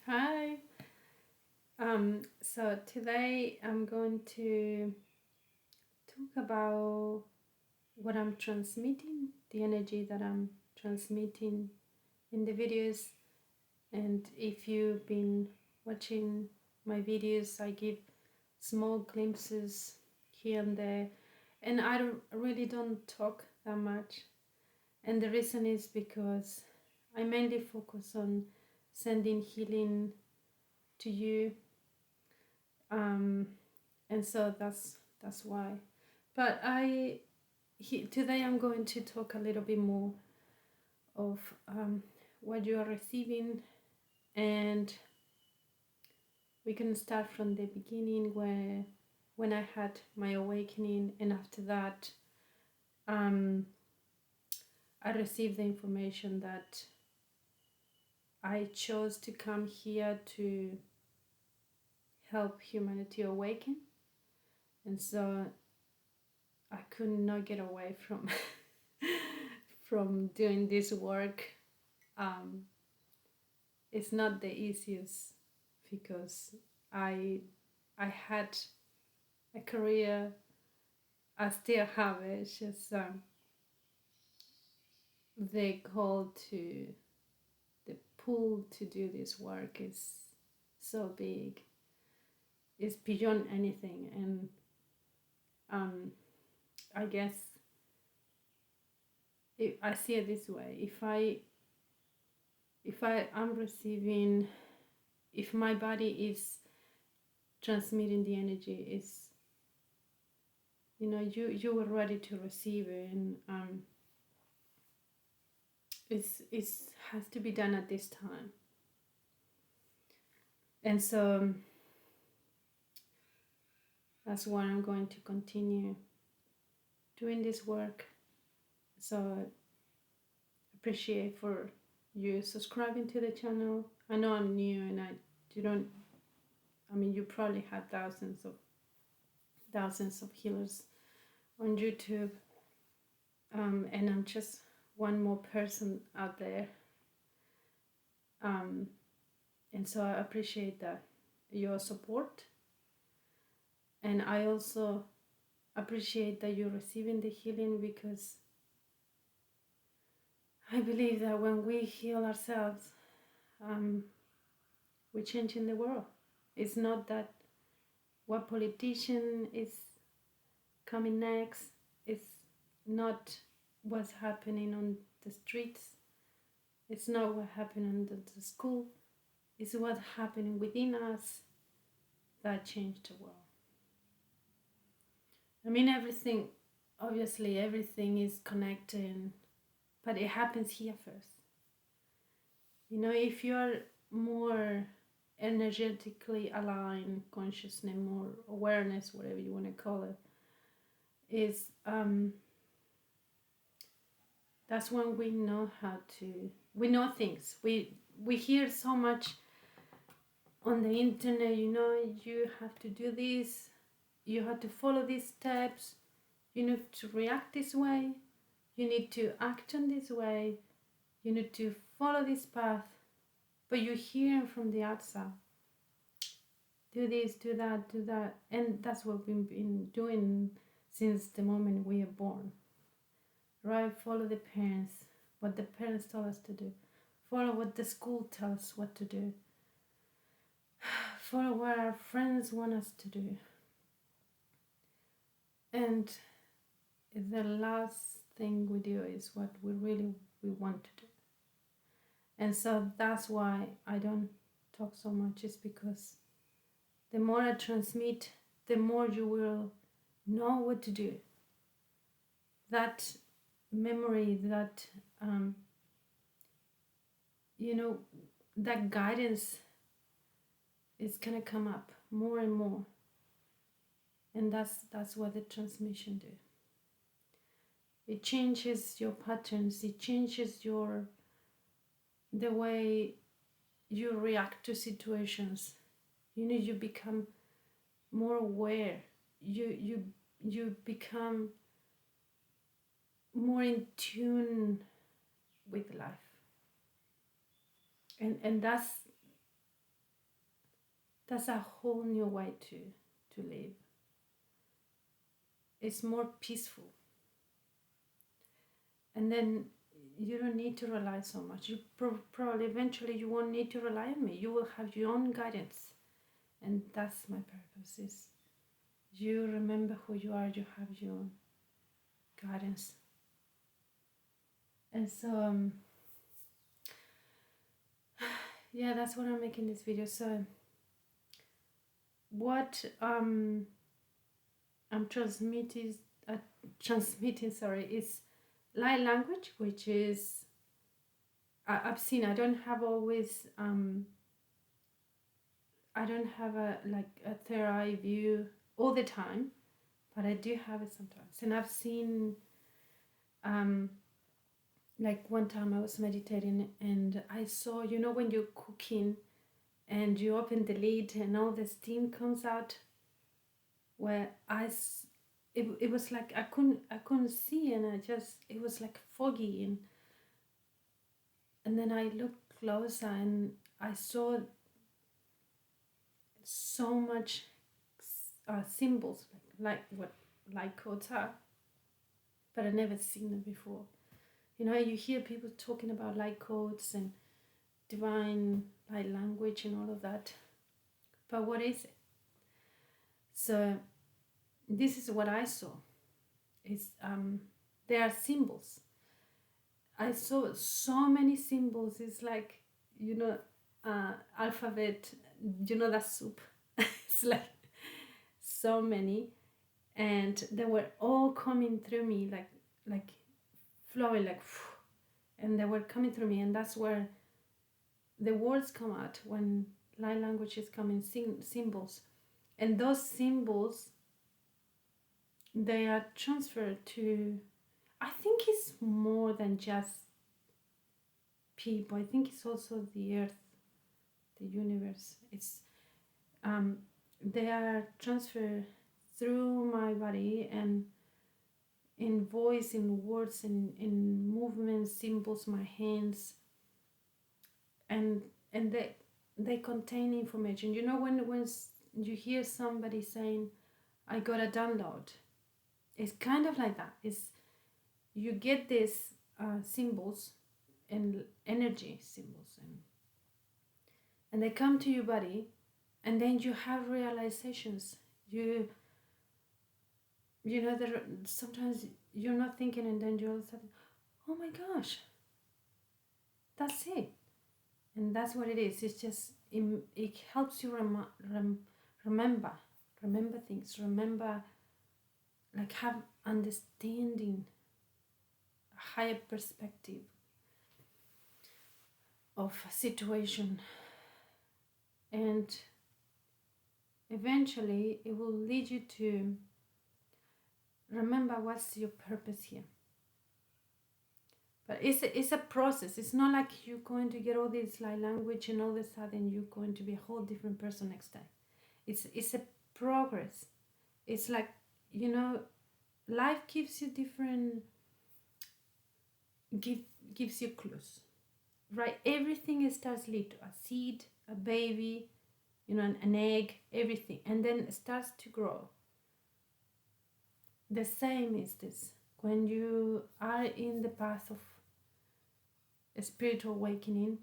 Hi. So today I'm going to talk about what I'm transmitting, the energy that I'm transmitting in the videos. And if you've been watching my videos, I give small glimpses here and there, and really don't talk that much. And the reason is because I mainly focus on sending healing to you. Um, and so that's why. But today I'm going to talk a little bit more of what you are receiving, and we can start from the beginning where when I had my awakening, and after that um, I received the information that I chose to come here to help humanity awaken, and so I could not get away from from doing this work. um, it's not the easiest because I I had a career. I still have it. It's just the call to the pull to do this work is so big. It's beyond anything, and um, I guess I see it this way. If I am receiving, if my body is transmitting the energy, is you were ready to receive it, and it's has to be done at this time. And so that's why I'm going to continue doing this work. So appreciate for you subscribing to the channel. I know I'm new, and you don't I mean, you probably have thousands of healers on YouTube, and I'm just one more person out there. And so I appreciate that your support, and I also appreciate that you're receiving the healing, because I believe that when we heal ourselves, we're changing the world. It's not that what politician is coming next. It's not what's happening on the streets. It's not what happened in the school. It's what's happening within us that changed the world. I mean, obviously everything is connected, but it happens here first. If you're more energetically aligned, consciousness, more awareness, whatever you want to call it, is that's when we know we know things. We hear so much on the internet. You have to do this, you have to follow these steps, you need to react this way, you need to act on this way, you need to follow this path. But you hear from the outside, do this, do that, do that. And that's what we've been doing since the moment we are born, right? Follow the parents, what the parents tell us to do. Follow what the school tells us what to do. Follow what our friends want us to do. And the last thing we do is what we want to do. And so that's why I don't talk so much, is because the more I transmit, the more you will know what to do. That memory, that that guidance is gonna come up more and more. And that's what the transmission do. It changes your patterns, it changes the way you react to situations. You become more aware. You become more in tune with life. And that's a whole new way to live. It's more peaceful. And then you don't need to rely so much. You probably eventually you won't need to rely on me. You will have your own guidance. And that's my purpose, is you remember who you are, you have your own guidance. And so yeah, that's what I'm making this video. So what I'm transmitting is light language, which is I've seen. I don't have always I don't have a third eye view all the time, but I do have it sometimes. And I've seen like one time I was meditating and I saw, you know, when you're cooking and you open the lid and all the steam comes out, where it was like I couldn't see, and it was like foggy, and then I looked closer and I saw so much symbols, like what light codes are, but I'd never seen them before. You know, you hear people talking about light codes and divine light language and all of that, but what is it? So this is what I saw. Is there are symbols. I saw so many symbols. It's like, you know, alphabet, you know, that soup. It's like so many, and they were all coming through me like flowing, like, and they were coming through me, and that's where the words come out when light language is coming, symbols, and those symbols, they are transferred to, I think it's more than just people. I think it's also the earth, the universe. It's they are transferred through my body and in voice, in words, in movements, symbols, my hands, and they contain information. You know, when you hear somebody saying, I got a download, it's kind of like that. It's, you get these symbols and energy symbols, and they come to your body, and then you have realizations. You know, there sometimes you're not thinking, and then you're all of a sudden, oh my gosh, that's it. And that's what it is. It's just, it helps you remember things, remember, like, have understanding, a higher perspective of a situation, and eventually it will lead you to remember what's your purpose here. But it's a process. It's not like you're going to get all this light language and all of a sudden you're going to be a whole different person next time. It's a progress. It's like, you know, life gives you different, gives you clues, right? Everything starts little, a seed, a baby, you know, an egg, everything, and then it starts to grow. The same is this. When you are in the path of a spiritual awakening,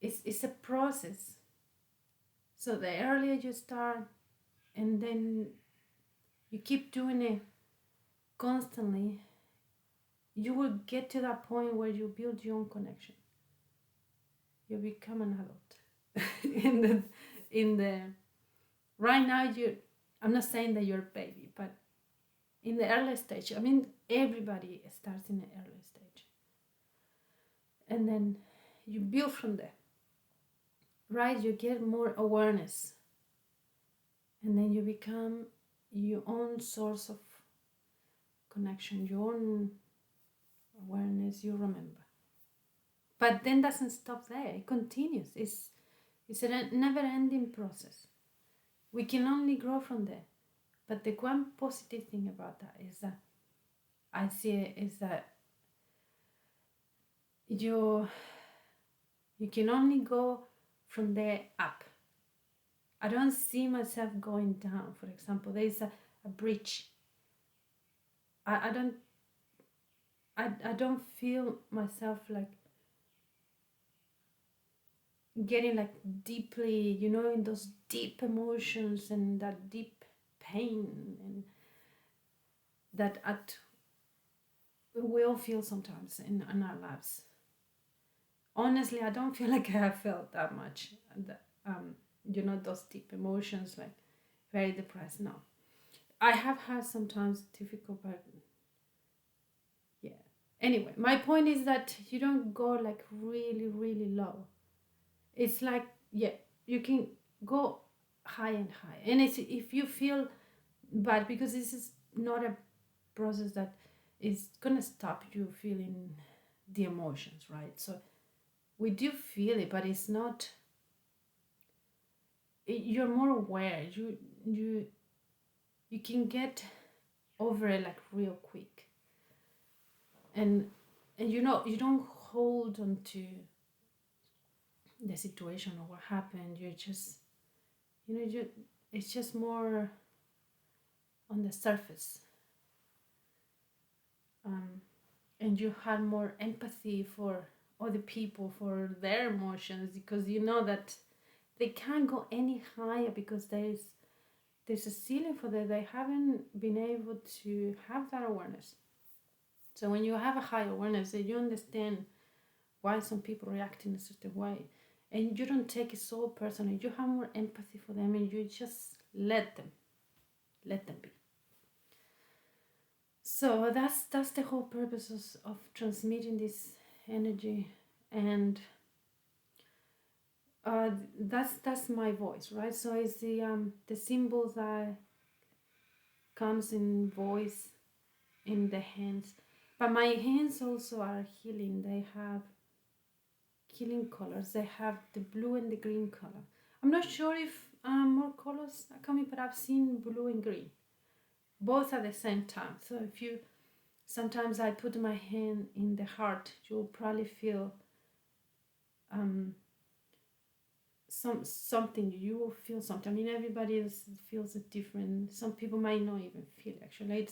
it's a process. So the earlier you start, and then you keep doing it constantly, you will get to that point where you build your own connection. You become an adult. in the right now, I'm not saying that you're a baby, but in the early stage, I mean, everybody starts in the early stage, and then you build from there, right? You get more awareness, and then you become your own source of connection, your own awareness. You remember, but then doesn't stop there. It continues. It's a never-ending process. We can only grow from there. But the one positive thing about that is that I see it is that you can only go from there up. I don't see myself going down. For example, there is a bridge. I don't feel myself like getting like deeply, in those deep emotions and that deep pain and that we all feel sometimes in our lives. Honestly, I don't feel like I have felt that much. Those deep emotions, like very depressed. No, I have had sometimes difficult, but yeah. Anyway, my point is that you don't go like really, really low. It's like, yeah, you can go high and high. And it's, if you feel bad, because this is not a process that is gonna stop you feeling the emotions, right? So we do feel it, but it's not, you're more aware. You can get over it like real quick. And you don't hold on to the situation or what happened. You're just, it's just more on the surface. And you had more empathy for other people, for their emotions, because you know that they can't go any higher because there's a ceiling for that. They haven't been able to have that awareness. So when you have a high awareness, you understand why some people react in a certain way, and you don't take it so personally. You have more empathy for them, and you just let them be. So that's the whole purpose of transmitting this energy. And that's my voice, right? So it's the symbol that comes in voice in the hands, but my hands also are healing. They have healing colors. They have the blue and the green color. I'm not sure if more colors are coming, but I've seen blue and green both at the same time. So if you, sometimes I put my hand in the heart, you'll probably feel something. You will feel something. I mean, everybody else feels it different. Some people might not even feel it. Actually,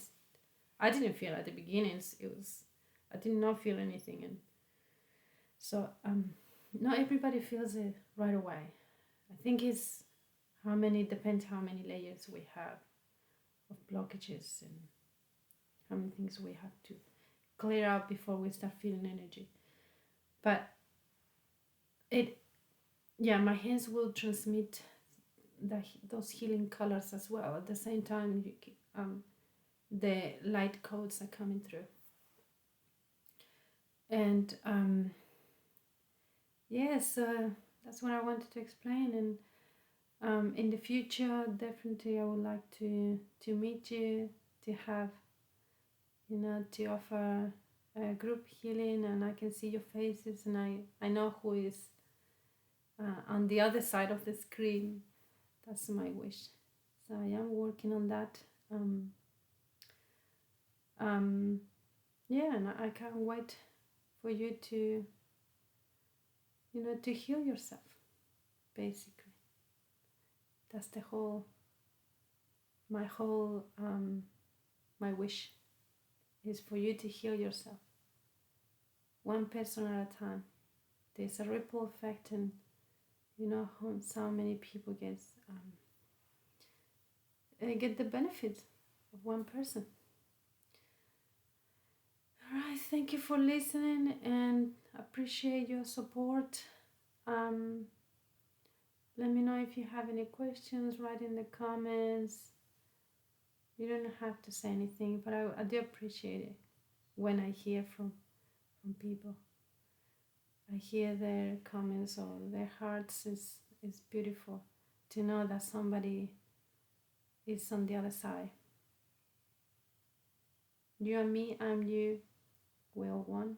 I didn't feel at the beginnings. I did not feel anything, and so not everybody feels it right away. I think it's depends how many layers we have of blockages and how many things we have to clear out before we start feeling energy. But my hands will transmit those healing colors as well. At the same time, the light codes are coming through. And that's what I wanted to explain. And in the future, definitely I would like to meet you, to have, to offer group healing, and I can see your faces, and I know who is on the other side of the screen. That's my wish. So I am working on that. And I can't wait for you to, to heal yourself, basically. That's my wish is for you to heal yourself, one person at a time. There's a ripple effect, and so many people get the benefit of one person. All right, thank you for listening, and appreciate your support. Let me know if you have any questions. Write in the comments. You don't have to say anything, but I do appreciate it when I hear from people. I hear their comments or their hearts. Is beautiful to know that somebody is on the other side. You and me, I'm you, we're one,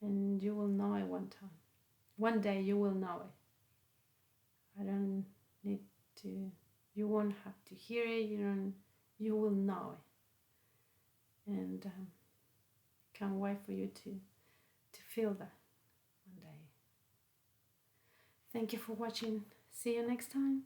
and you will know it one time. One day you will know it. I don't need to. You won't have to hear it. You will know it, and can't wait for you to feel that one day. Thank you for watching. See you next time.